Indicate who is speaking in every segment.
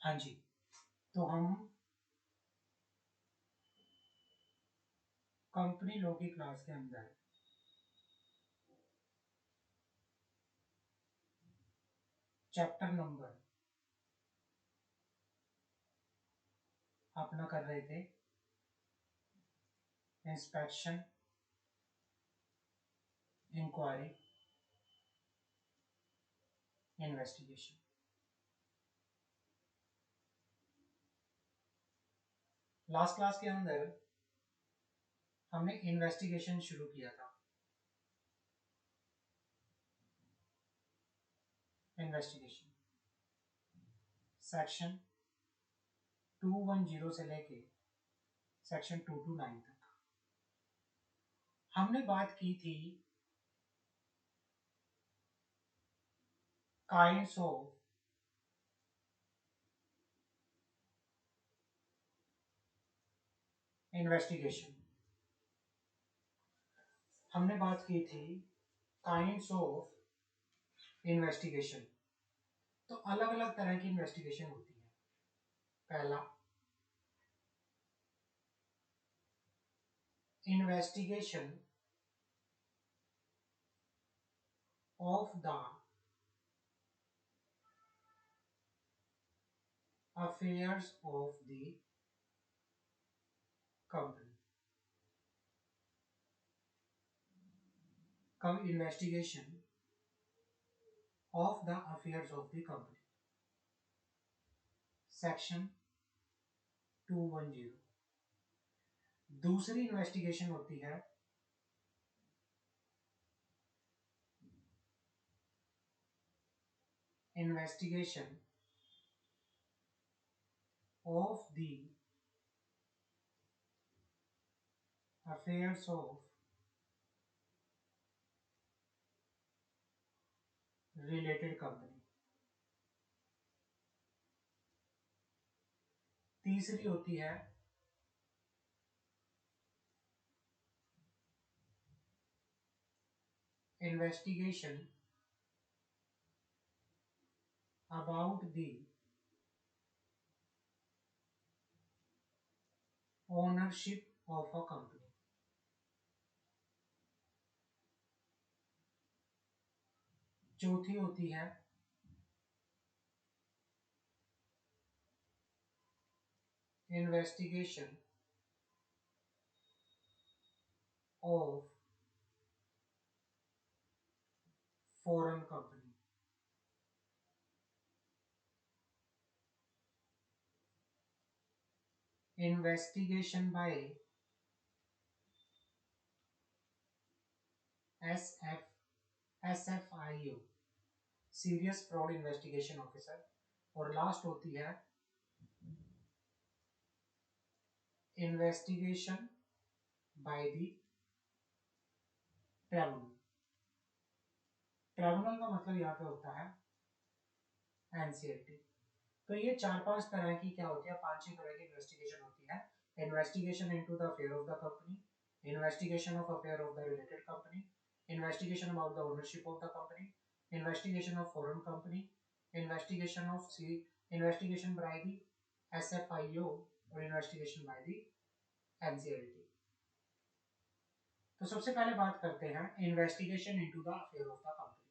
Speaker 1: हाँ जी, तो हम कंपनी लॉ की क्लास के अंदर चैप्टर नंबर अपना कर रहे थे inspection, inquiry, investigation. Last class के अंदर हमने इन्वेस्टिगेशन शुरू किया था। इन्वेस्टिगेशन सेक्शन 210 से लेके सेक्शन 229 तक हमने बात की थी काइंड्स ऑफ इन्वेस्टिगेशन। हमने बात की थी काइंड्स ऑफ इन्वेस्टिगेशन। तो अलग अलग तरह की इन्वेस्टिगेशन होती है। पहला, investigation of the affairs of the company. कब investigation of the affairs of the company, section 210। दूसरी इन्वेस्टिगेशन होती है investigation of the affairs of related company. तीसरी होती है investigation about the ownership of a company. चौथी होती है investigation of foreign company. Investigation by SFIO, serious fraud investigation officer. और लास्ट होती है investigation by the tribunal. Tribunal का मतलब यहाँ पे होता है एनसीएलटी। तो ये चार पांच तरह की क्या होती है, पांच छह तरह की इन्वेस्टिगेशन होती है। Investigation into the affair of the company, investigation of affair of the related company, investigation about the ownership of the company, investigation of foreign company, investigation of investigation by the SFIO और investigation by the NCLT. तो सबसे पहले बात करते हैं investigation into the affair of the company.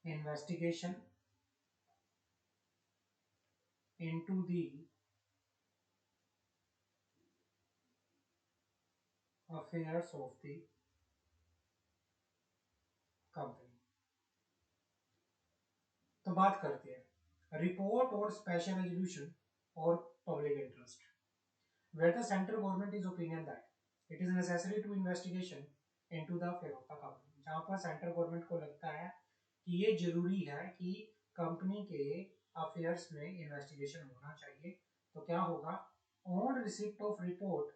Speaker 1: Investigation into the affairs of the company। तो बात करते हैं रिपोर्ट और स्पेशल रेजोल्यूशन और public interest. Where the central government is opinion that it is necessary to investigation into the affair of the company, जहाँ पर central government को लगता है कि ये जरूरी है कि कंपनी के अफेयर्स में इन्वेस्टिगेशन होना चाहिए, तो क्या होगा, on receipt of report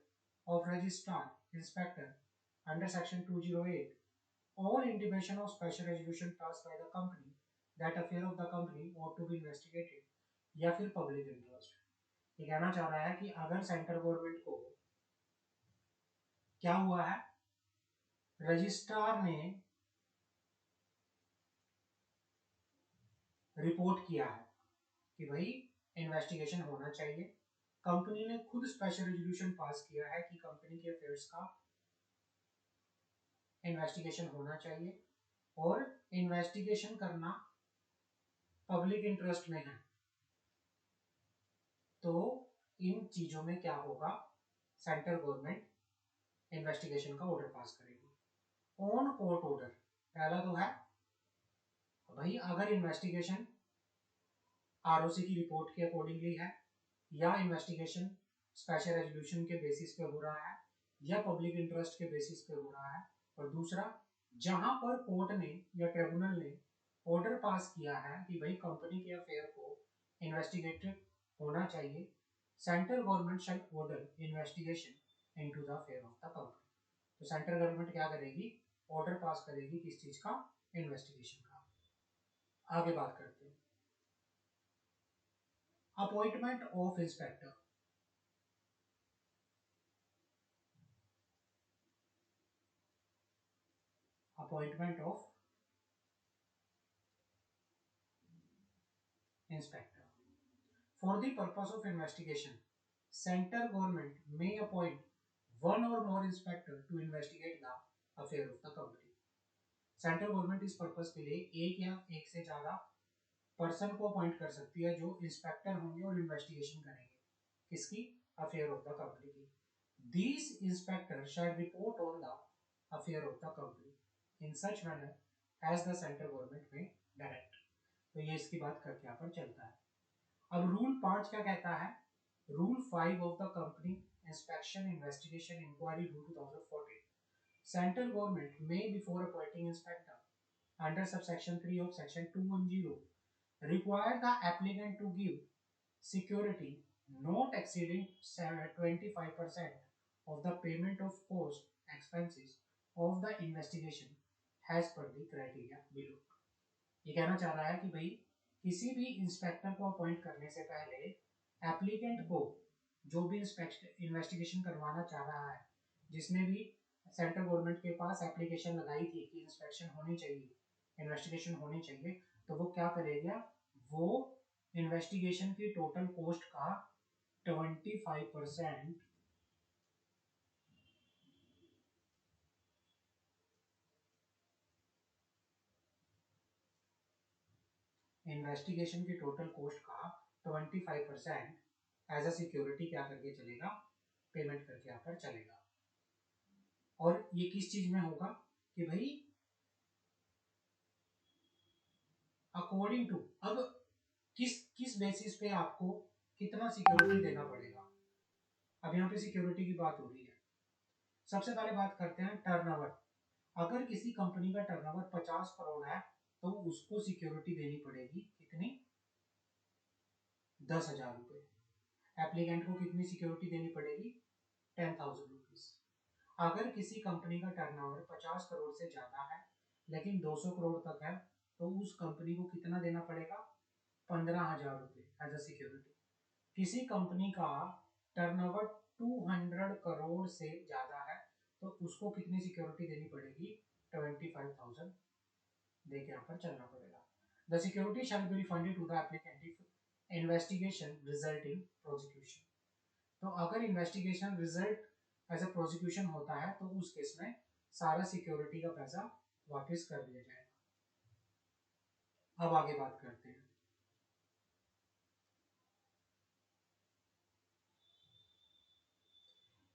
Speaker 1: of registrar inspector under section 208 or intimation of special resolution passed by the company that affair of the company ought to be investigated, या फिर पब्लिक इंटरेस्ट। ये कहना चाह रहा है कि अगर सेंट्रल गवर्नमेंट को क्या हुआ है, रजिस्ट्रार ने रिपोर्ट किया है कि भाई इन्वेस्टिगेशन होना चाहिए, कंपनी ने खुद स्पेशल रेजोल्यूशन पास किया है कि कंपनी के अफेयर्स का इन्वेस्टिगेशन होना चाहिए और इन्वेस्टिगेशन करना पब्लिक इंटरेस्ट में है, तो इन चीजों में क्या होगा, सेंट्रल गवर्नमेंट इन्वेस्टिगेशन का ऑर्डर पास करेगी। ऑन कोर्ट ऑर्डर पहला तो है भाई अगर इन्वेस्टिगेशन आरओसी की रिपोर्ट के अकॉर्डिंगली है या इन्वेस्टिगेशन स्पेशल रेजोल्यूशन के बेसिस पे हो रहा है या पब्लिक इंटरेस्ट के बेसिस पे हो रहा है, और दूसरा जहां पर कोर्ट ने या ट्रिब्यूनल ने ऑर्डर पास किया है कि भाई कंपनी के अफेयर को इन्वेस्टिगेटेड होना चाहिए, central government shell order investigation into the affair of the company. तो सेंट्रल गवर्नमेंट क्या करेगी, ऑर्डर पास करेगी किस चीज का, इन्वेस्टिगेशन का। आगे बात करते हैं appointment of inspector. Appointment of inspector for the purpose of investigation central government may appoint one or more inspector to investigate the affair of the company. Central government इस पर्पस के लिए एक या एक से ज्यादा पर्सन को अपॉइंट कर सकती है जो इंस्पेक्टर होंगे और इन्वेस्टिगेशन करेंगे किसकी, अफेयर ऑफ द कंपनी की। These inspectors shall report on the affair of the company in such manner as the central government may direct। तो ये इसकी बात करके यहाँ पर चलता है। अब रूल 5 क्या कहता है, rule 5 of the company inspection investigation inquiry rule 2014, central government may before appointing inspector under subsection 3 of section 210 require the applicant to give security not exceeding 25% of the payment of cost expenses of the investigation as per the criteria below। ये कहना चाह रहा है कि भाई किसी भी inspector को अपॉइंट करने से पहले एप्लीकेंट को, जो भी इन्वेस्टिगेशन करवाना चाह रहा है, जिसने भी सेंट्रल गवर्नमेंट के पास एप्लीकेशन लगाई थी कि इंस्पेक्शन होनी चाहिए, इन्वेस्टिगेशन होनी चाहिए, तो वो क्या करेगा, वो इन्वेस्टिगेशन की टोटल कॉस्ट का 25% इन्वेस्टिगेशन की टोटल कॉस्ट का 25% एज अ सिक्योरिटी क्या करके चलेगा, पेमेंट करके यहाँ पर चलेगा। और ये किस चीज में होगा कि भाई अकॉर्डिंग टू, अब किस किस बेसिस पे आपको कितना सिक्योरिटी देना पड़ेगा। अब यहाँ पे सिक्योरिटी की बात हो रही है। सबसे पहले बात करते हैं टर्नओवर। अगर किसी कंपनी का टर्नओवर 50 करोड़ है तो उसको सिक्योरिटी देनी पड़ेगी कितनी, 10,000 रुपए। एप्लीकेंट को कितनी सिक्योरिटी देनी पड़ेगी, 10,000 रुपीज। अगर किसी कंपनी का टर्नओवर 50 करोड़ से ज्यादा है लेकिन 200 करोड़ तक है तो उस कंपनी को कितना देना पड़ेगा, 15,000 रुपए एज अ सिक्योरिटी। किसी कंपनी का टर्नओवर 200 करोड़ से ज्यादा है तो उसको कितनी सिक्योरिटी देनी पड़ेगी, 25,000 देके यहाँ पर चलना पड़ेगा। The security shall be refunded to the applicant if investigation result in prosecution. तो अगर investigation result as a prosecution होता है तो उस केस में सारा सिक्योरिटी का पैसा वापस कर दिया जाएगा। अब आगे बात करते हैं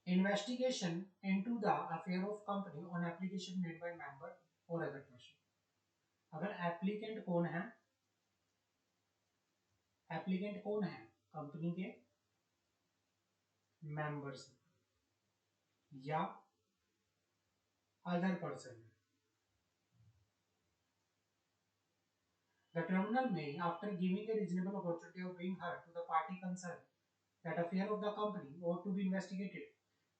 Speaker 1: investigation into the affair of company on application made by member और अदर पर्सन। अगर एप्लीकेंट कौन है, एप्लीकेंट कौन है, कंपनी के मेंबर्स या other person. The tribunal may, after giving a reasonable opportunity of being heard to the party concerned, that affair of the company ought to be investigated.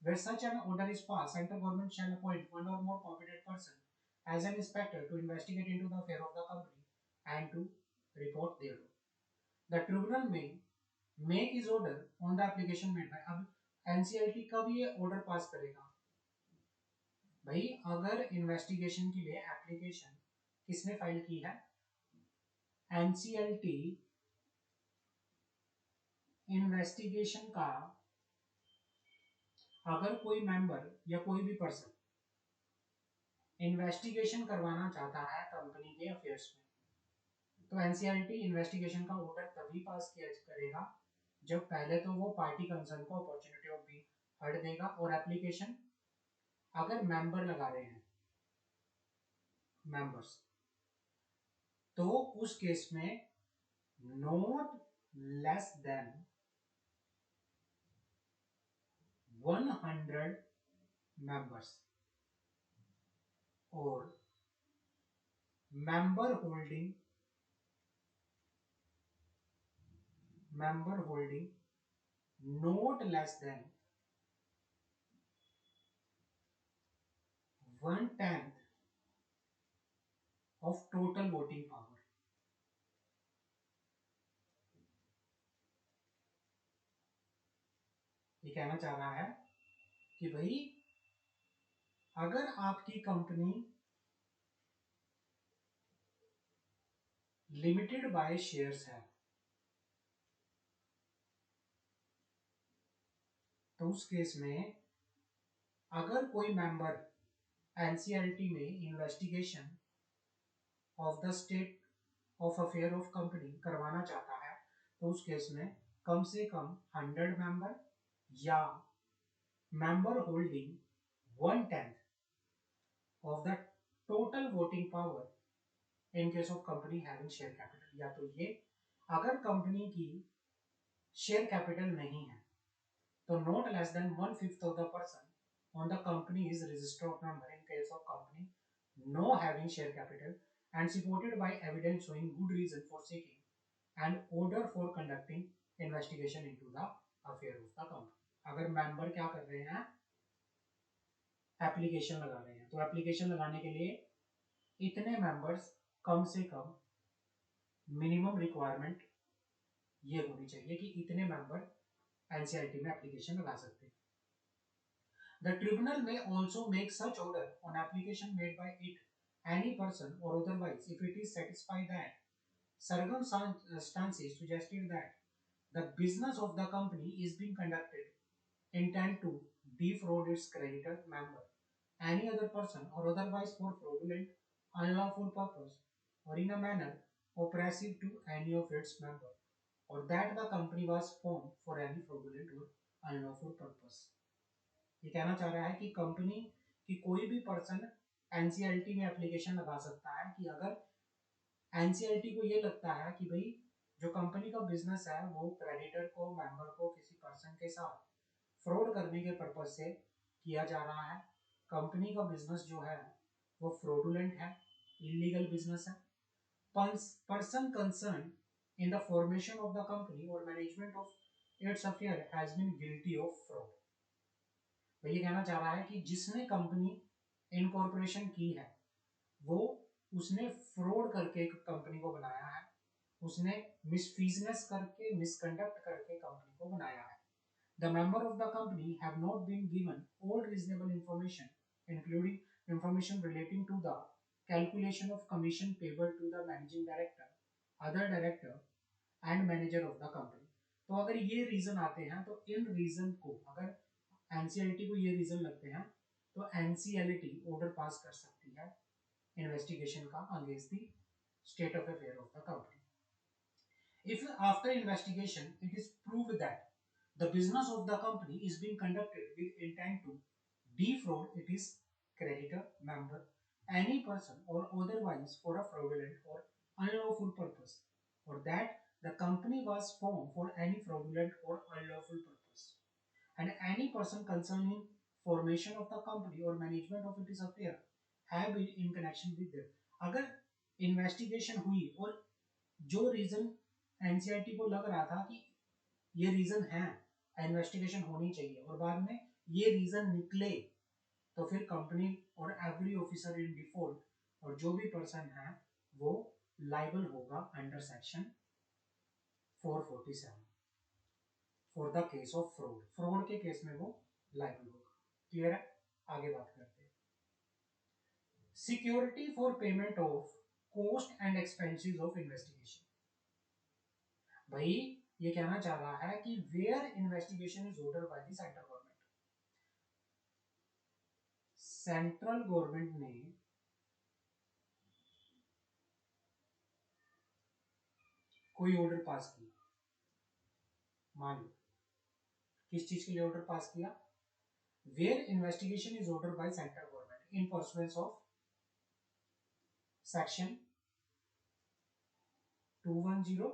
Speaker 1: Where such an order is passed, central government shall appoint one or more competent person as an inspector to investigate into the affair of the company and to report thereof. The tribunal may make his order on the application made by। अब NCLT कब ये order पास करेगा, भाई अगर investigation के लिए application किसने file की है, एनसीएलटी इन्वेस्टिगेशन का अगर कोई मेंबर या कोई भी पर्सन इन्वेस्टिगेशन करवाना चाहता है कंपनी के अफेयर्स में, तो एनसीएलटी इन्वेस्टिगेशन का ऑर्डर तभी पास किया करेगा जब पहले तो वो पार्टी कंसर्न को अपॉर्चुनिटी ऑफ बीइंग हर्ड देगा, और एप्लीकेशन अगर मेंबर लगा रहे हैं मेंबर्स, तो उस केस में नॉट लेस देन 100 मेंबर्स और member holding not less than 1/10 of total voting power। ये कहना चाह रहा है कि भाई अगर आपकी कंपनी लिमिटेड बाय शेयर्स है, तो उस केस में अगर कोई मेंबर एनसीएलटी में investigation of the state of affair of company करवाना चाहता है, तो उस केस में कम से कम 100 मेंबर या member holding 1/10 of the total voting power in case of company having share capital. या तो ये अगर कंपनी की शेयर कैपिटल नहीं है तो not less than 1/5 of the person on the company is register of member in case of company no having share capital and supported by evidence showing good reason for seeking and order for conducting investigation into the affair of the company। अगर member क्या कर रहे हैं, application लगा रहे हैं, तो application लगाने के लिए इतने मेंबर्स कम से कम मिनिमम रिक्वायरमेंट ये होनी चाहिए कि इतने मेंबर एनसीआईटी में एप्लीकेशन लगा सकते हैं। The tribunal may also make such order on application made by it, any person or otherwise, if it is satisfied that circumstances suggested that the business of the company is being conducted intent to defraud its creditor, member, any other person or otherwise for fraudulent, unlawful purpose, or in a manner oppressive to any of its member, or that the company was formed for any fraudulent or unlawful purpose। ये कहना चाह रहा है कि company की कोई भी person NCLT में एप्लीकेशन लगा सकता है कि अगर एनसीएलटी को ये लगता है कि भाई जो कंपनी का बिजनेस है वो क्रेडिटर को, मेंबर को, किसी पर्सन के साथ फ्रॉड करने के पर्पज से किया जा रहा है, कंपनी का बिजनेस जो है वो फ्रॉडुलेंट है, इलीगल बिजनेस है, person concern in the formation of the company और management of its affair has been guilty of fraud. तो ये कहना चाह रहा है कि जिसने कंपनी इनकॉर्पोरेशन की है वो उसने फ्रॉड करके एक कंपनी को बनाया है, उसने मिसफीजनेस करके, मिसकंडक्ट करके कंपनी को बनाया है। The member of the company have not been given all reasonable information, including information relating to the calculation of commission payable to the managing director, other director and manager of the company। तो अगर ये reason आते हैं तो इन reason को अगर NCLT को ये रीजन लगते हैं तो एनसीएलटी ऑर्डर पास कर सकती है इन्वेस्टिगेशन का against the state of affair of the company. If after investigation it is proved that the business of the company is being conducted with intent to defraud its creditor, member, any person or otherwise for a fraudulent or unlawful purpose, or that the company was formed for any fraudulent or unlawful purpose, and any person concerning formation of the company or management of its affair have been in connection with them। अगर investigation हुई और जो reason NCERT को लग रहा था कि ये रीजन है, इन्वेस्टिगेशन होनी चाहिए, और बाद में ये रीजन निकले, तो फिर कंपनी और एवरी ऑफिसर इन डिफॉल्ट और जो भी पर्सन है वो लाइबल होगा under section 447 for the case of fraud. Fraud के केस में वो लाइबल होगा। क्लियर है? आगे बात करते हैं। Security for payment of cost and expenses of investigation. भाई ये कहना चाह रहा है कि where investigation is ordered by the central government. Central government ने कोई ऑर्डर पास किया, मान लो किस चीज के लिए ऑर्डर पास किया, where investigation is order by central government in pursuance of section 210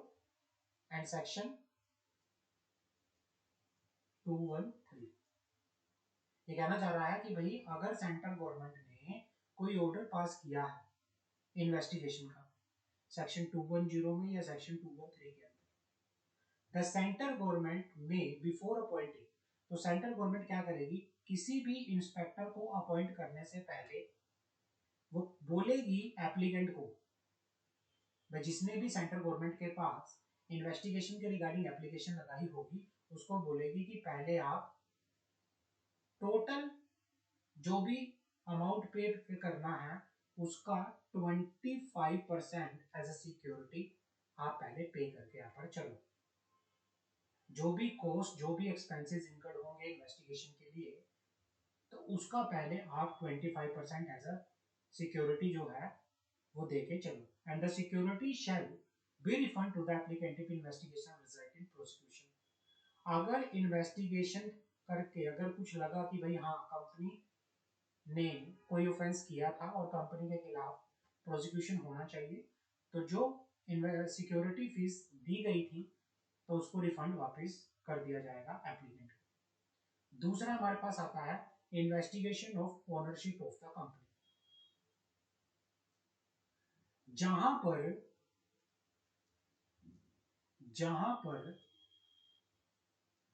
Speaker 1: and section 213. ये कहना चाह रहा है कि भाई अगर सेंट्रल गवर्नमेंट ने कोई ऑर्डर पास किया है इन्वेस्टिगेशन का सेक्शन 210 में या सेक्शन 213 के अंदर, द सेंट्रल गवर्नमेंट में बिफोर अपॉइंटिंग, तो सेंट्रल गवर्नमेंट क्या करेगी, किसी भी इंस्पेक्टर को अपॉइंट करने से पहले वो बोलेगी एप्लीकेंट को, जिसने भी सेंट्रल गवर्नमेंट के पास इन्वेस्टिगेशन के रिगार्डिंग एप्लीकेशन लगाई होगी उसको बोलेगी कि पहले आप टोटल जो भी अमाउंट पे करना है उसका 25% एज ए सिक्योरिटी आप पहले पे करके यहाँ पर चलो, जो भी कॉस्ट जो भी एक्सपेंसेस इनकर्ड होंगे इन्वेस्टिगेशन के लिए तो उसका पहले आप 25% एज अ सिक्योरिटी जो है वो देके चलो, and the security shall be refund to the applicant if investigation result in prosecution. अगर इन्वेस्टिगेशन करके अगर कुछ लगा कि भाई हाँ कंपनी ने कोई ऑफेंस किया था और कंपनी के खिलाफ प्रोसिक्यूशन होना चाहिए, तो जो सिक्योरिटी फीस दी गई थी तो उसको रिफंड वापस कर दिया जाएगा एप्लीकेंट को. दूसरा हमारे पास आता है investigation of ownership of the company, जहां पर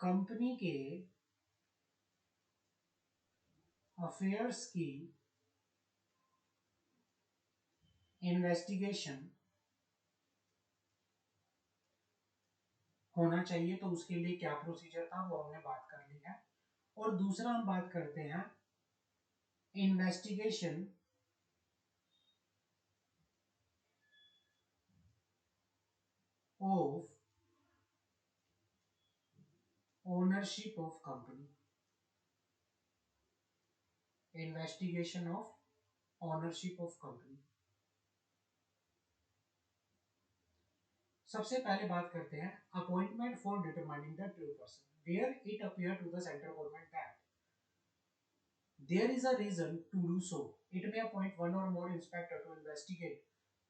Speaker 1: कंपनी के अफेयर्स की इन्वेस्टिगेशन होना चाहिए, तो उसके लिए क्या प्रोसीजर था वो हमने बात कर ली है. और दूसरा हम बात करते हैं investigation of ownership of company, investigation of ownership of company. सबसे पहले बात करते हैं appointment for determining the true person, where it appear to the central government that there is a reason to do so. It may appoint one or more inspector to investigate,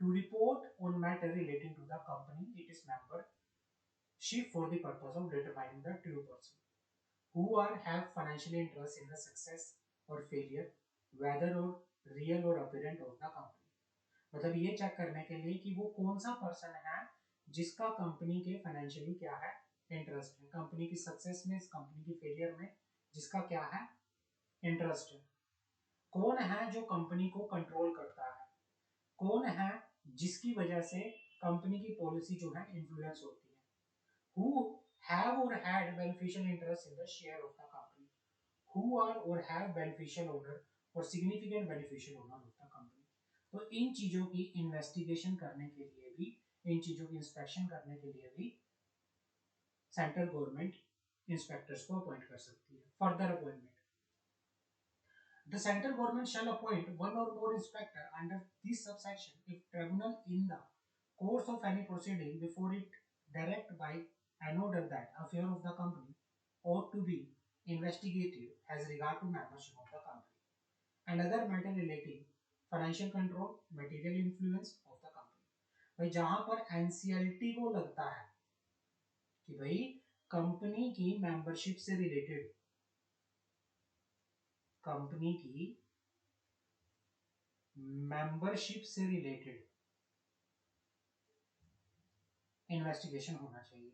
Speaker 1: to report on matter relating to the company it is membership for the purpose of determining the true person, who are have financial interest in the success or failure, whether or real or apparent of the company. मतलब ये check करने के लिए कि वो कौन सा person है जिसका कंपनी के फाइनेंशियली क्या है इंटरेस्ट है, कंपनी की सक्सेस में कंपनी की फेलियर में जिसका क्या है इंटरेस्ट है, कौन है जो कंपनी को कंट्रोल करता है, कौन है जिसकी वजह से कंपनी की पॉलिसी जो है इन्फ्लुएंस होती है, who have or had beneficial interest in the share of the company, who are or have beneficial owner or significant beneficial owner of the company. तो इन चीजों की इन्वेस्टिगेशन करने के लिए भी, इन चीजों की इंस्पेक्शन करने के लिए भी सेंट्रल गवर्नमेंट इंस्पेक्टर्स को अपॉइंट कर सकती है. Further appointment, the central government shall appoint one or more inspector under this subsection if tribunal in the course of any proceeding before it direct by an order that affair of the company ought to be investigated as regard to membership of the company and other matter relating financial control, material influence of the company. भाई जहां पर NCLT को लगता है कि भाई company की membership से रिलेटेड, कंपनी की मेंबरशिप से रिलेटेड इन्वेस्टिगेशन होना चाहिए,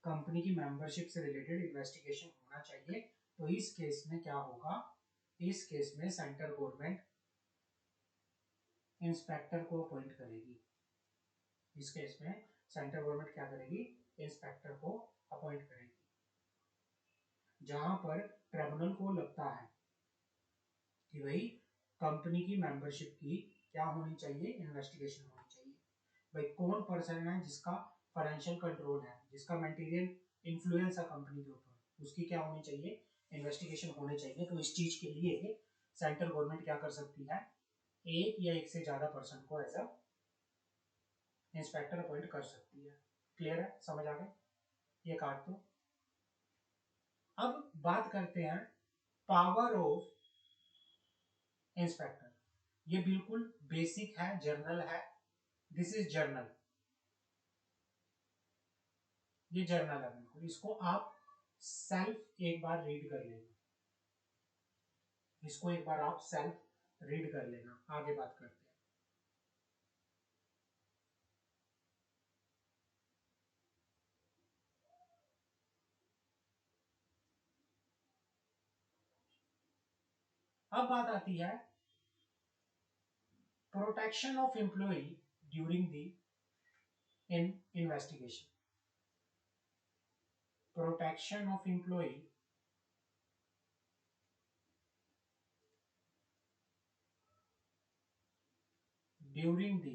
Speaker 1: कंपनी की मेंबरशिप से रिलेटेड इन्वेस्टिगेशन होना चाहिए, तो इस केस में क्या होगा, इस केस में सेंट्रल गवर्नमेंट इंस्पेक्टर को अपॉइंट करेगी, इस केस में सेंट्रल गवर्नमेंट क्या करेगी, इंस्पेक्टर को अपॉइंट करेगी. जहां पर ट्रिब्यूनल को लगता है कि भाई कंपनी की मेंबरशिप की क्या होनी चाहिए, इन्वेस्टिगेशन होनी चाहिए। भाई कौन पर्सन है जिसका फाइनेंशियल कंट्रोल है, जिसका मटेरियल इन्फ्लुएंस है कंपनी के ऊपर, उसकी क्या होनी चाहिए, इन्वेस्टिगेशन होनी चाहिए। तो इस चीज के लिए सेंट्रल गवर्नमेंट क्या कर सकती है, एक या एक से ज्यादा पर्सन को एज अ इंस्पेक्टर अपॉइंट कर सकती है। क्लियर है, समझ आ गए, ये काट दो। अब बात करते हैं पावर ऑफ इंस्पेक्टर। ये बिल्कुल बेसिक है, जर्नल है, दिस इज जर्नल, ये जर्नल है बिल्कुल, इसको आप सेल्फ एक बार रीड कर लेना, इसको एक बार आप सेल्फ रीड कर लेना। आगे बात करते हैं। अब बात आती है protection of employ during the in investigation. Protection of employ during the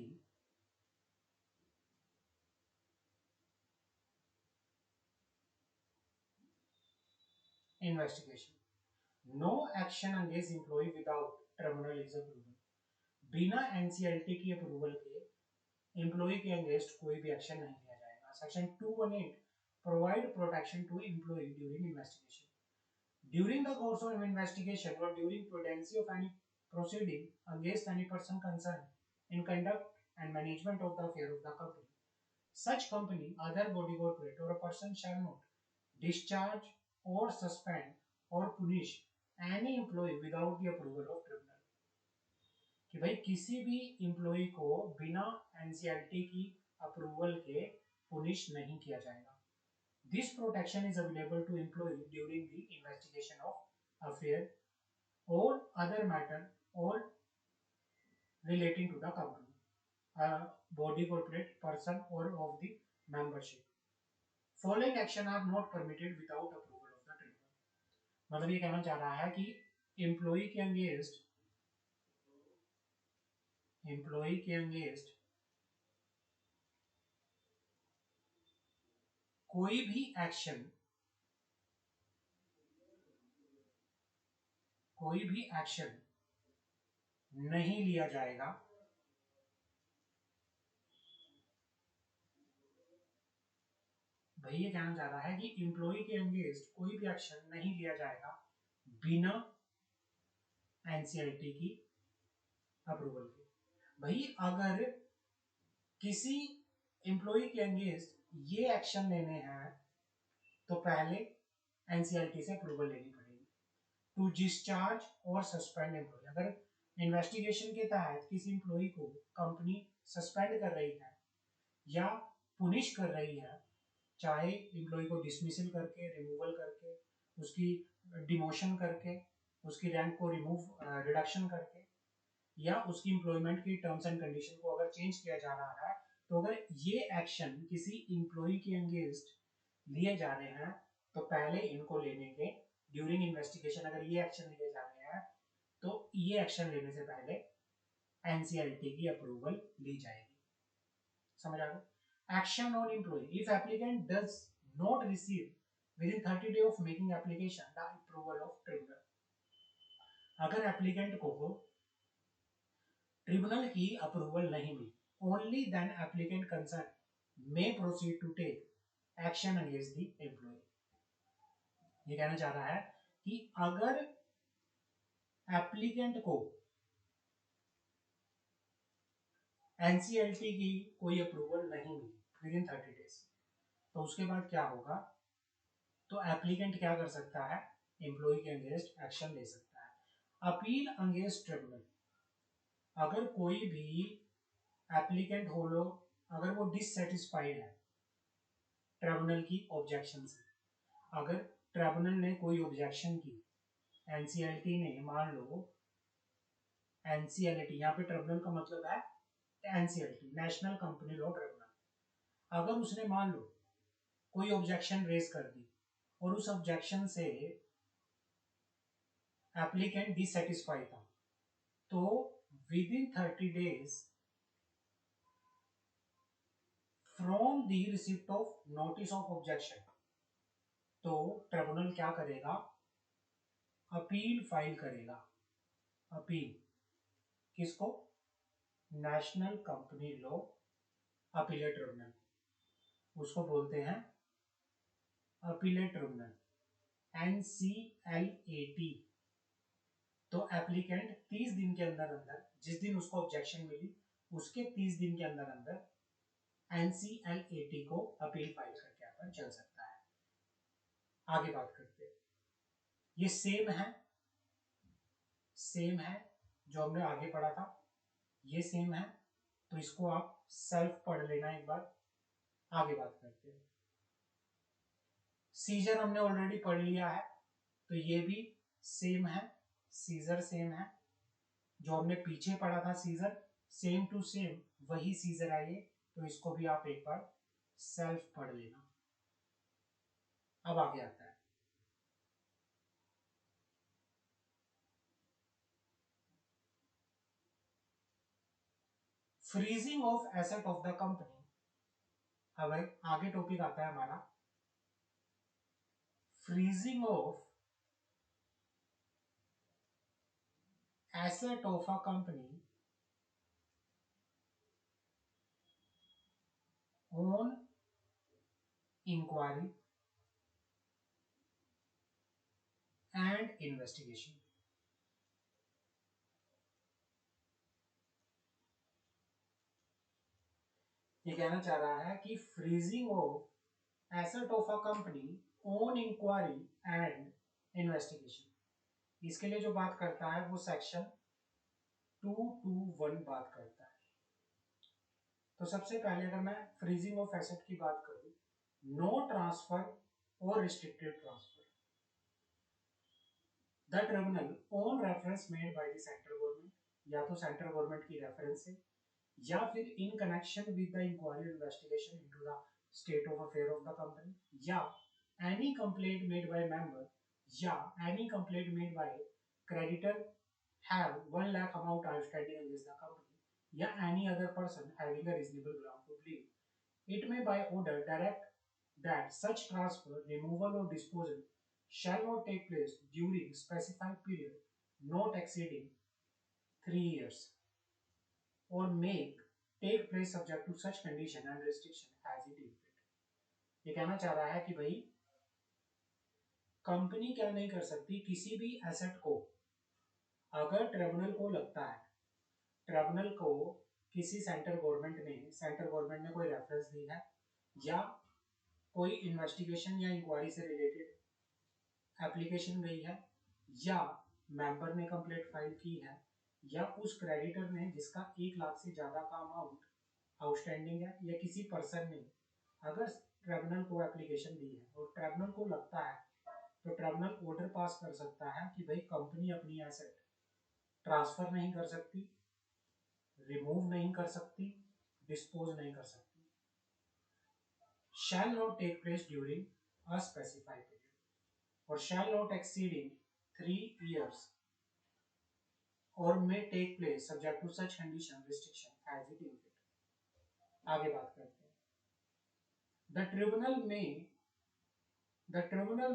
Speaker 1: investigation. No action against employ without tribunal is approval. बिना एनसीएलटी की अप्रूवल के एम्प्लॉय के अगेंस्ट कोई भी एक्शन नहीं लिया जाएगा। Section 218 provide protection to employ during investigation. During the course of investigation or during pendency of any proceeding against any person concerned in conduct and management of the affair of the company, such company, other body corporate or a person shall not discharge or suspend or punish any employee without the approval of tribunal। कि भाई किसी भी employ को बिना NCLT की approval के punish नहीं किया जाएगा। This protection is available to employee during the investigation of affair or other matter or relating to the company, a body corporate person or of the membership. Following action are not permitted without approval of the tribunal। मतलब ये कहना चाह रहा है कि employ के against कोई भी एक्शन नहीं लिया जाएगा भाई ये कहना चाह रहा है कि एम्प्लॉय के अगेंस्ट कोई भी एक्शन नहीं लिया जाएगा बिना एनसीएलटी की अप्रूवल के। भाई अगर किसी एम्प्लॉय के अगेंस्ट ये एक्शन लेने हैं तो पहले एनसीएलटी से अप्रूवल लेनी पड़ेगी। टू डिस्चार्ज और सस्पेंड एम्प्लॉय, अगर इन्वेस्टिगेशन के तहत किसी एम्प्लॉय को कंपनी सस्पेंड कर रही है या पुनिश कर रही है, चाहे एम्प्लॉय को डिसमिसल करके, रिमूवल करके, उसकी डिमोशन करके, उसकी रैंक को रिडक्शन करके, या उसकी एम्प्लॉयमेंट की टर्म्स एंड कंडीशन को अगर चेंज किया जा रहा है, तो अगर ये एक्शन किसी एम्प्लॉय के अगेंस्ट लिए जा रहे हैं तो पहले इनको लेने के ड्यूरिंग इन्वेस्टिगेशन अगर ये एक्शन लिए जा रहे हैं तो ये एक्शन लेने से पहले एनसीएलटी की अप्रूवल ली जाएगी। समझ आ गया। Action on employ, if applicant does not receive within 30 days of making application the approval of tribunal. अगर एप्लीकेंट को ट्रिब्यूनल की अप्रूवल नहीं मिली, only then applicant concern may proceed to take action against the employ. ये कहना चाह रहा है कि अगर एप्लीकेंट को एनसीएलटी की कोई अप्रूवल नहीं मिली विद इन 30 days, तो उसके बाद क्या होगा, तो एप्लीकेंट क्या कर सकता है, एम्प्लॉय के अगेंस्ट एक्शन ले सकता है। अपील अगेंस्ट ट्रिब्यूनल, अगर कोई भी एप्लीकेंट हो लो, अगर वो डिससेटिस्फाइड है ट्रिब्यूनल की ऑब्जेक्शन से, अगर ट्रिब्यूनल ने कोई ऑब्जेक्शन की, एनसीएलटी ने, मान लो एनसीएलटी, यहाँ पे ट्रिब्यूनल का मतलब है NCLT, national company law tribunal, अगर उसने मान लो कोई ऑब्जेक्शन रेज कर दी और उस ऑब्जेक्शन से एप्लीकेंट डिससेटिस्फाई था, तो with in 30 days from the receipt of notice of objection, तो ट्रिब्यूनल क्या करेगा, अपील फाइल करेगा। अपील किसको, national company law appellate tribunal, उसको बोलते हैं अपीलेट ट्रिब्यूनल, NCLAT। तो एप्लीकेंट 30 दिन के अंदर अंदर, जिस दिन उसको ऑब्जेक्शन मिली उसके 30 दिन के अंदर अंदर NCLAT को अपील फाइल करके यहाँ पर चल सकता है। आगे बात करते हैं, ये सेम है जो हमने आगे पढ़ा था, ये सेम है, तो इसको आप सेल्फ पढ़ लेना एक बार। आगे बात करते हैं, सीजर हमने ऑलरेडी पढ़ लिया है, तो ये भी सेम है, सीजर सेम है, जो हमने पीछे पढ़ा था सीजर, सेम टू सेम वही सीजर है ये, तो इसको भी आप एक बार सेल्फ पढ़ लेना। अब आगे आता है, freezing of asset of the company. अब आगे टॉपिक आता है हमारा freezing of asset of a company on inquiry and investigation. ये कहना चाह रहा है कि freezing of asset of a company on inquiry and investigation, इसके लिए जो बात करता है वो सेक्शन 221 बात करता है। तो सबसे पहले अगर मैं फ्रीजिंग ऑफ एसेट की बात करूं, नो ट्रांसफर और restricted transfer, the tribunal on reference made by the central government, या तो सेंट्रल गवर्नमेंट की रेफरेंस से, या फिर in connection with the inquiry investigation into the state of affair of the company, या any complaint made by member, या any complaint made by creditor have 1 lakh amount outstanding against the company, या any other person having a reasonable ground to believe, it may by order direct that such transfer, removal or disposal shall not take place during specified period not exceeding 3 years, or make take place subject to such condition and restriction as it deemed fit। ये कहना चाह रहा है कि भाई company क्या नहीं कर सकती, किसी भी एसेट को अगर ट्रिब्यूनल को लगता है, ट्रिब्यूनल को किसी सेंट्रल गवर्नमेंट ने कोई रेफरेंस दी है, या कोई इन्वेस्टिगेशन या इंक्वायरी से रिलेटेड एप्लीकेशन गई है, या मेंबर ने कंप्लेंट फाइल की है, या उस क्रेडिटर ने जिसका 1 लाख से ज्यादा का अमाउंट आउटस्टैंडिंग है, या किसी पर्सन ने अगर ट्रिब्यूनल को एप्लीकेशन दी है और ट्रिब्यूनल को लगता है, तो ट्रिब्यूनल ऑर्डर पास कर सकता है कि भाई कंपनी अपनी एसेट ट्रांसफर नहीं कर सकती, रिमूव नहीं कर सकती, डिस्पोज नहीं कर सकती। shall not take place during a specified period, or shall not exceeding 3 years, or may take place subject to such condition restriction as it deems fit। आगे बात करते हैं, the tribunal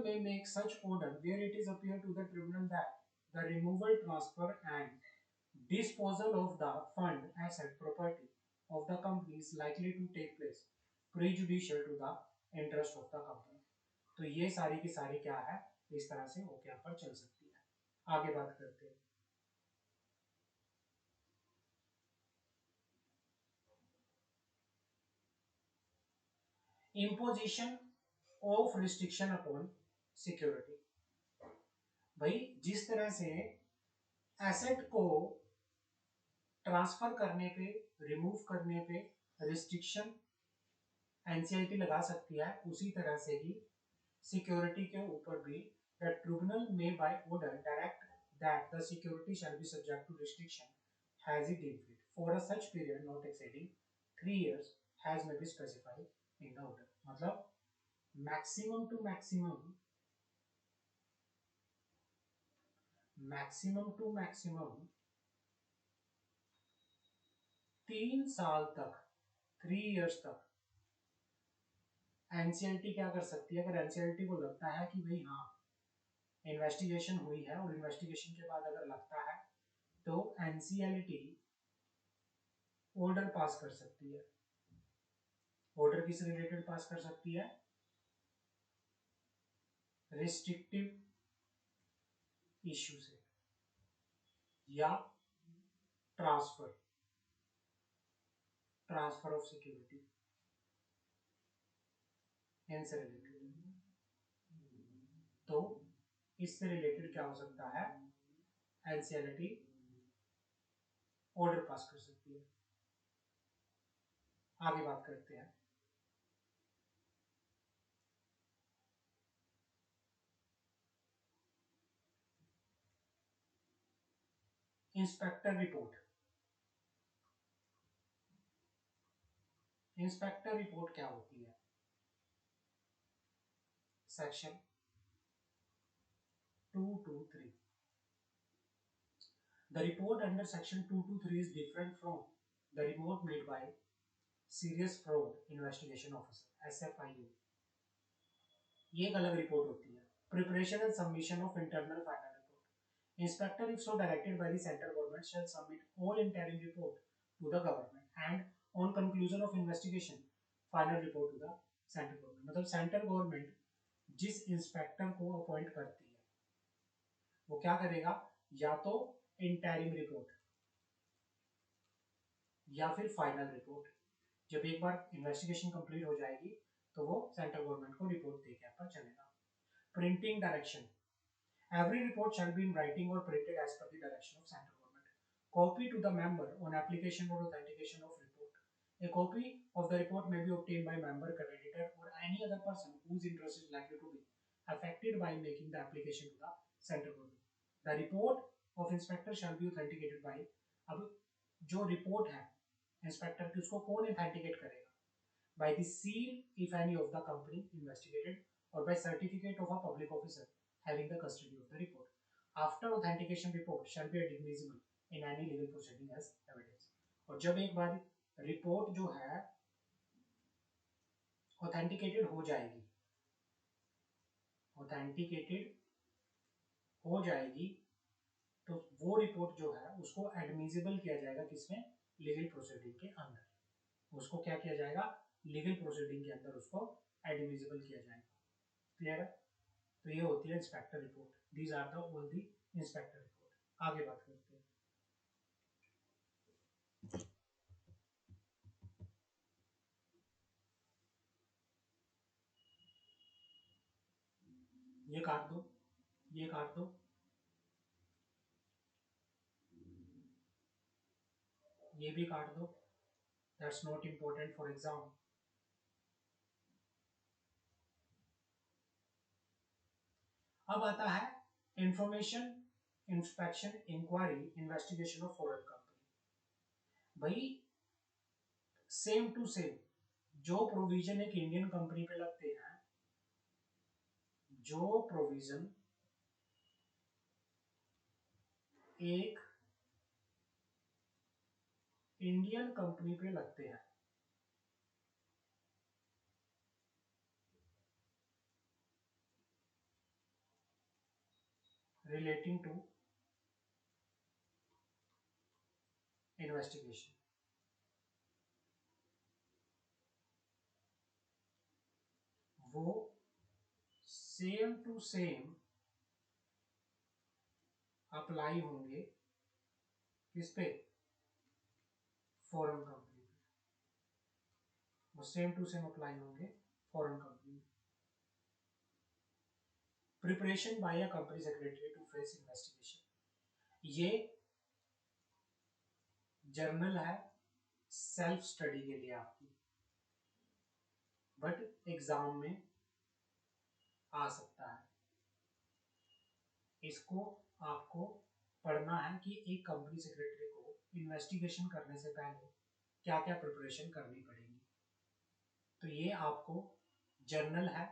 Speaker 1: may make such order where it is appear to the tribunal that the removal, transfer and disposal of the fund, asset, property of the company is likely to take place prejudicial to the interest of the company। तो ये सारी की सारी क्या है, इस तरह से ओके पर चल सकती है। आगे बात करते हैं, imposition of restriction upon security. भाई जिस तरह से एसेट को ट्रांसफर करने पे, रिमूव करने पे रिस्ट्रिक्शन एनसीएलटी लगा सकती है, उसी तरह से ही सिक्योरिटी के ऊपर भी द ट्रिब्यूनल में by order direct that the security shall be subject to restriction has it deemed fit for a such period not exceeding 3 years has may be specified in the order. मतलब maximum to maximum 3 साल तक, 3 years तक NCLT क्या कर सकती है? अगर NCLT को लगता है कि भाई हाँ इन्वेस्टिगेशन हुई है और इन्वेस्टिगेशन के बाद अगर लगता है तो एनसीएलटी ऑर्डर पास कर सकती है। ऑर्डर किस रिलेटेड पास कर सकती है? रिस्ट्रिक्टिव इश्यू से या ट्रांसफर ट्रांसफर ऑफ सिक्योरिटी इनसे रिलेटेड। तो इससे रिलेटेड क्या हो सकता है? एनसीएलटी ऑर्डर पास कर सकती है। आगे बात करते हैं। Inspector report. इंस्पेक्टर रिपोर्ट क्या होती है? Section 223। The report under section 223 is different from the report made by Serious Fraud Investigation Officer SFIO। ये एक अलग रिपोर्ट होती है। Preparation and submission of internal final report. Inspector, if so directed by the central government, shall submit all interim report to the government and on conclusion of investigation, final report to the central government। मतलब central government जिस inspector को appoint करती है वो क्या करेगा? या तो इंटरिम रिपोर्ट या फिर फाइनल रिपोर्ट। जब एक बार इन्वेस्टिगेशन कंप्लीट हो जाएगी तो वो सेंट्रल गवर्नमेंट को रिपोर्ट देके पर चलेगा। Printing direction. Every report shall be in writing or printed as per the direction of central government. Copy to the member on application or authentication of report. A copy of the report may be obtained by member, creditor, or any other person whose interest is likely to be affected by making the application to the central government. The report of inspector shall be authenticated by। अब जो report है inspector की उसको कौन authenticate करेगा? By the seal if any of the company investigated or by certificate of a public officer having the custody of the report. After authentication, report shall be admissible in any legal proceeding as evidence। और जब एक बार report जो है authenticated हो जाएगी, authenticated हो जाएगी तो वो रिपोर्ट जो है उसको एडमिसिबल किया जाएगा किसमें? लीगल प्रोसीडिंग के अंदर। उसको क्या किया जाएगा? लीगल प्रोसीडिंग के अंदर उसको एडमिसिबल किया जाएगा। क्लियर है? तो ये होती है inspector report. These are the all the inspector report. आगे बात करते हैं। ये काट दो, ये काट दो, ये भी काट दो, that's not important for exam. अब आता है information, inspection, inquiry, investigation of foreign company. भाई सेम टू सेम जो प्रोविजन एक इंडियन कंपनी पे लगते हैं, जो प्रोविजन एक इंडियन कंपनी पे लगते हैं रिलेटिंग टू इन्वेस्टिगेशन, वो सेम टू सेम अप्लाई होंगे किस पे? फॉरेन कंपनी पे। वो सेम टू सेम अप्लाई होंगे foreign company. Preparation by a company secretary to face investigation. ये जर्नल है सेल्फ स्टडी के लिए आपकी, बट एग्जाम में आ सकता है। इसको आपको पढ़ना है कि एक कंपनी सेक्रेटरी को इन्वेस्टिगेशन करने से पहले क्या क्या प्रिपरेशन करनी पड़ेगी। तो ये आपको जर्नल है,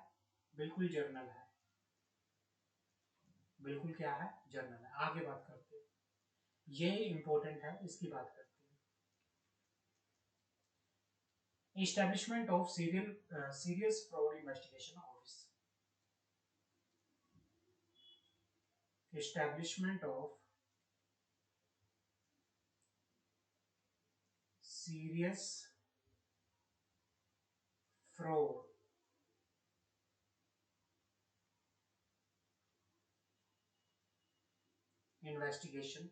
Speaker 1: बिल्कुल जर्नल है, बिल्कुल क्या है, जर्नल है। आगे बात करते हैं, ये इंपॉर्टेंट है, इसकी बात करते हैं। Establishment of serious fraud investigation office. Establishment of serious fraud investigation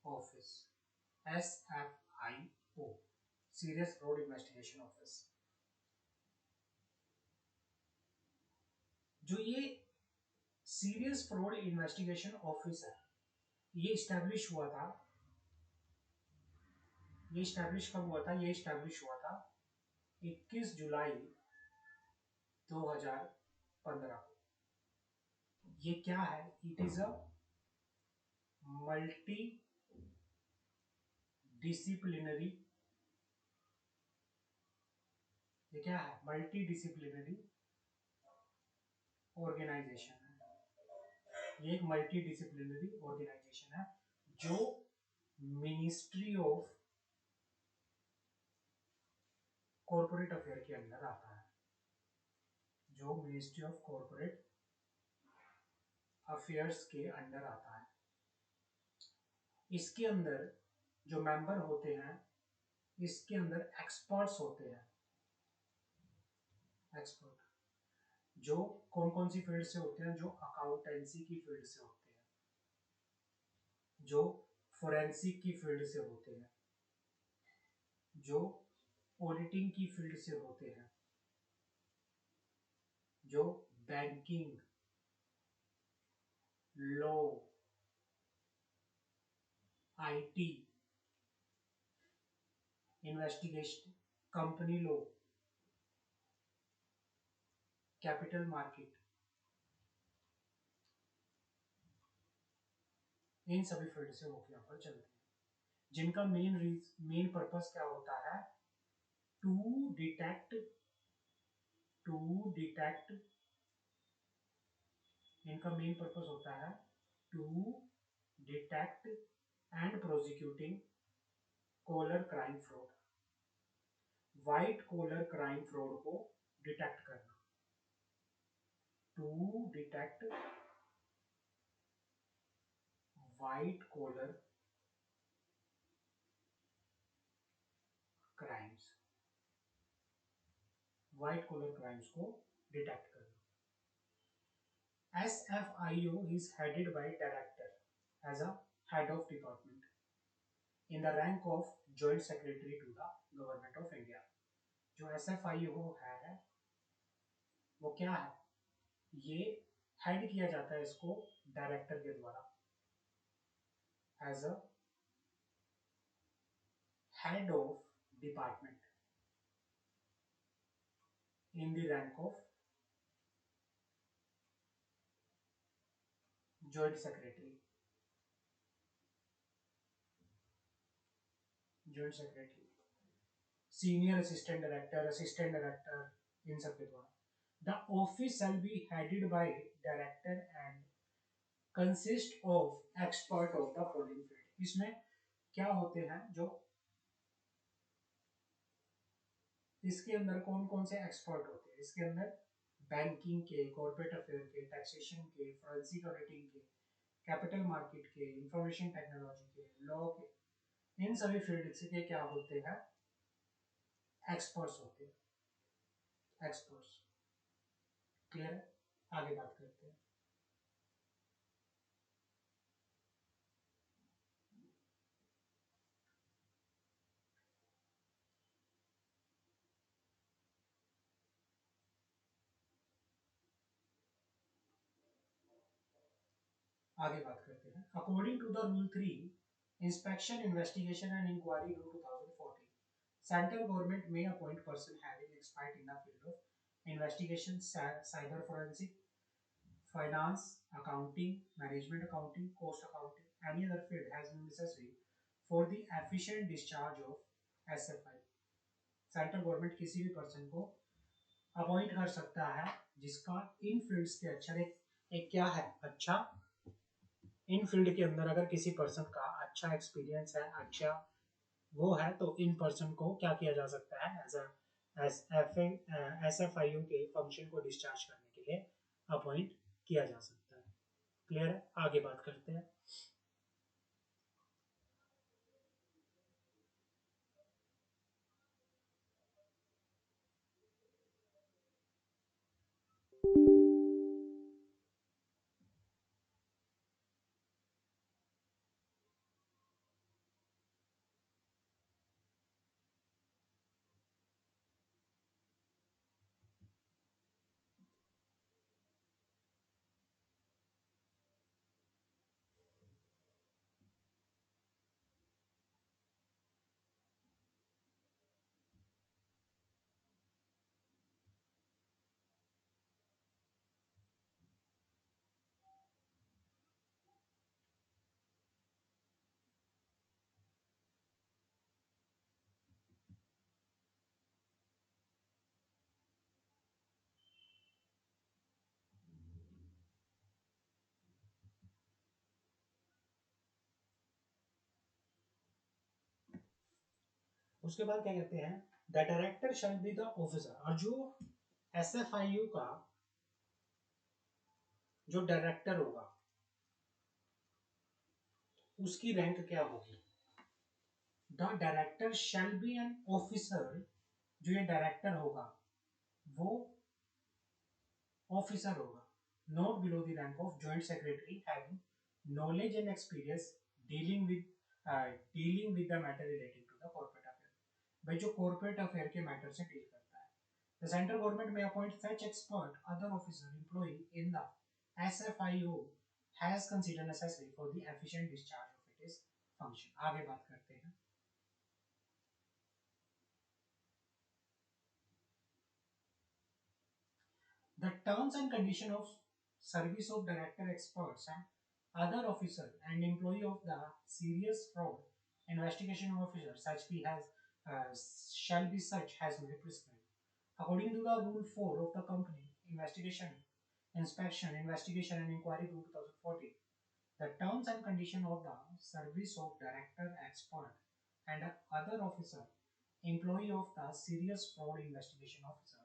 Speaker 1: office, SFIO, serious fraud investigation office. जो ये सीरियस फ्रॉड इन्वेस्टिगेशन ऑफिस है, ये स्टैब्लिश हुआ था, ये स्टैब्लिश कब हुआ था? ये स्टैब्लिश हुआ था 21 जुलाई 2015 को। ये क्या है? It is a multi disciplinary, ये क्या है? मल्टी डिसिप्लिनरी ऑर्गेनाइजेशन है। ये एक मल्टी डिसिप्लिनरी ऑर्गेनाइजेशन है जो मिनिस्ट्री ऑफ कॉर्पोरेट अफेयर के अंदर आता है, जो मिनिस्ट्री ऑफ कॉर्पोरेट अफेयर्स के अंडर आता है। इसके अंदर जो मेंबर होते हैं, इसके अंदर एक्सपर्ट्स होते हैं। एक्सपर्ट जो कौन कौन सी फील्ड से होते हैं? जो अकाउंटेंसी की फील्ड से होते हैं, जो फोरेंसिक की फील्ड से होते हैं, जो ऑडिटिंग की फील्ड से होते हैं, जो banking, law, IT, investigation, company law, capital market, इन सभी फील्ड से होकर यहाँ पर चलते हैं, जिनका मेन पर्पस क्या होता है? टू डिटेक्ट इनका मेन पर्पस होता है to detect and prosecuting collar crime fraud, white collar crime fraud को डिटेक्ट करना, to detect white collar crimes, white collar crimes को डिटेक्ट करना। SFIO is headed by director as a head of department in the rank of joint secretary to the government of India। जो SFIO है वो क्या है? ये head किया जाता है इसको डायरेक्टर के द्वारा, as a head of department in the rank of joint secretary, joint secretary, senior assistant director, इन सबके द्वारा। The office shall be headed by director and consist of expert of the following field. इसमें क्या होते हैं? जो इसके अंदर कौन कौन से एक्सपर्ट होते हैं? इसके अंदर बैंकिंग के, कॉर्पोरेट अफेयर के, टैक्सेशन के, फोरेंसिक ऑडिटिंग के, कैपिटल मार्केट के, इंफॉर्मेशन टेक्नोलॉजी के, लॉ के, इन सभी फील्ड के क्या होते हैं? एक्सपर्ट्स होते हैं, एक्सपर्ट्स। क्लियर है? आगे बात करते हैं। आगे बात करते हैं। According to the rule 3, inspection, investigation and inquiry rule 2014, central government may appoint person having expired in the field of investigation, cyber forensic, finance, accounting, management accounting, cost accounting, any other field has been necessary for the efficient discharge of SFI। Central government किसी भी person को appoint कर सकता है जिसका इन fields के एक क्या है, अच्छा इन फील्ड के अंदर अगर किसी पर्सन का अच्छा एक्सपीरियंस है, अच्छा वो है, तो इन पर्सन को क्या किया जा सकता है, as S F I U के फंक्शन को डिस्चार्ज करने के लिए अपॉइंट किया जा सकता है। क्लियर है, आगे बात करते हैं। उसके बाद क्या कहते हैं, the director shall be the officer, और जो एस एफ आई यू का जो डायरेक्टर होगा उसकी रैंक क्या होगी। The director shall be an officer, जो ये डायरेक्टर होगा वो ऑफिसर होगा, not below the rank of joint secretary having knowledge and experience dealing with the matter relating to the corporate affair. भाई जो कॉर्पोरेट अफेयर के मैटर से deal करता है। द सेंट्रल गवर्नमेंट में appoint such expert other officer employee in the SFIO has considered necessary for the efficient discharge of its function। आगे बात करते हैं। The terms and condition of service of director, experts and other officer and employee of the serious fraud investigation officer such be has shall be such has been prescribed according to the rule 4 of the company investigation inspection investigation and inquiry rule 2014. The terms and condition of the service of director, expert and other officer employee of the serious fraud investigation officer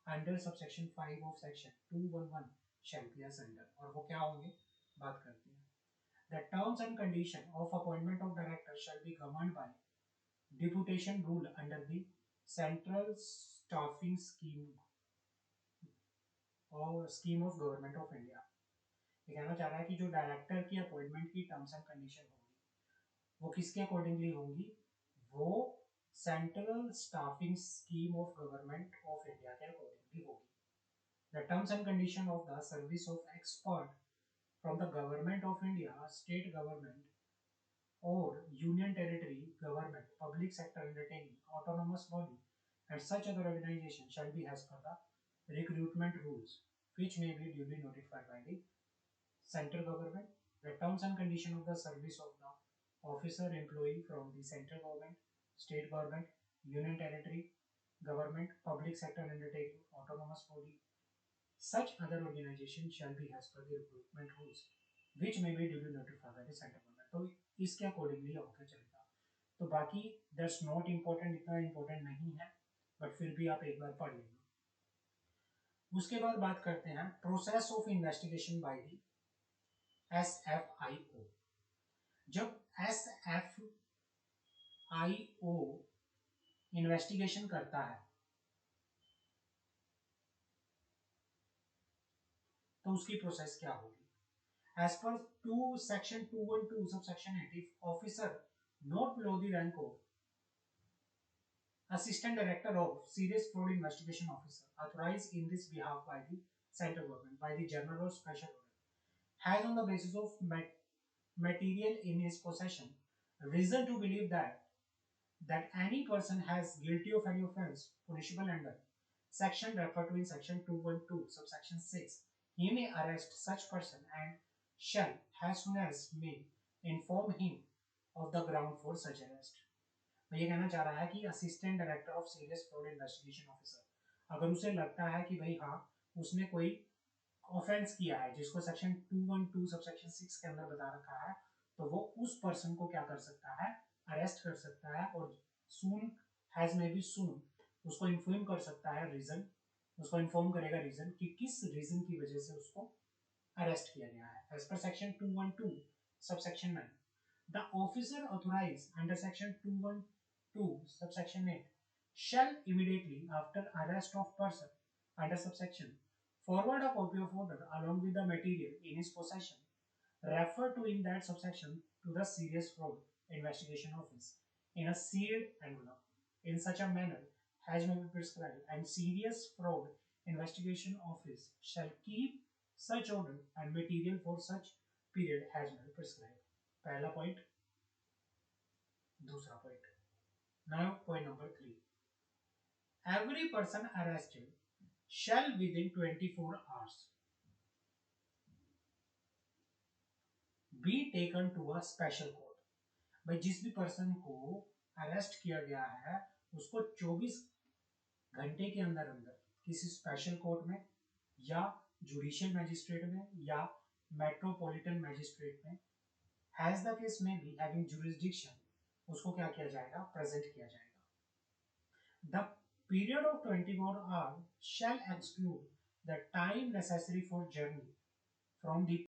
Speaker 1: under subsection 5 of section 211 shall be as under, और वो क्या होंगे बात करते हैं। The terms and condition of appointment of director shall be governed by deputation rule under the central staffing scheme of government of India. ये कहना चाह रहा है कि जो डायरेक्टर की अपॉइंटमेंट की टर्म्स एंड कंडीशन होगी वो किसके अकॉर्डिंगली होंगी, वो central staffing scheme of government of India के अकॉर्डिंगली होगी। The terms and condition of the service of expert from the government of India, state government or union territory government, public sector undertaking, autonomous body and such other organization shall be as per the recruitment rules which may be duly notified by the central government. The terms and condition of the service of the officer employee from the central government, state government, union territory government, public sector undertaking, autonomous body, such other organization shall be as per the recruitment rules which may be duly notified by the central government। तो इसके accordingly आपका चलेगा। तो बाकी that's not important, इतना important नहीं है, but फिर भी आप एक बार पढ़ लेना। उसके बाद बात करते हैं process of investigation by the SFIO। जब SFIO इन्वेस्टिगेशन करता है तो उसकी प्रोसेस क्या होगी। As per section 212 subsection 8, if officer not below the rank of assistant director of serious fraud investigation officer authorized in this behalf by the central government by the general or special order has on the basis of material in his possession reason to believe that any person has guilty of any offence punishable under section referred to in section 212 subsection 6, he may arrest such person and shall as soon as may inform him of the ground for such arrest। ये कहना चाह रहा है कि assistant director of serious fraud investigation officer अगर उसे लगता है कि भाई हाँ उसने कोई ऑफेंस किया है, जिसको सेक्शन 212 सबसेक्शन 6 के अंदर बता रखा है, तो वो उस पर्सन को क्या कर सकता है, अरेस्ट कर सकता है, और सून हैज मे बी सून उसको इन्फॉर्म कर सकता है रीजन, उसको इन्फॉर्म करेगा रीजन कि किस रीजन की वजह से उसको अरेस्ट किया गया है। As per section 212 subsection 9, the officer authorised under section 212 subsection 8 shall immediately after arrest of person under subsection forward a copy of order along with the material in his possession referred to in that subsection to the serious fraud investigation office in a sealed envelope in such a manner as may be prescribed, and serious fraud investigation office shall keep such order and material for such period as may be prescribed. पहला point, दूसरा point. Now point number 3. Every person arrested shall within 24 hours be taken to a special court. भाई जिस भी person को arrest किया गया है उसको 24 घंटे के अंदर अंदर किसी स्पेशल कोर्ट में या जुडिशियल मैजिस्ट्रेट में या मेट्रोपॉलिटन मैजिस्ट्रेट में, एज द केस में भी हैविंग जुरिस्डिक्शन, उसको क्या किया जाएगा, प्रेजेंट किया जाएगा. The period of 24 hours shall exclude the time necessary for journey from the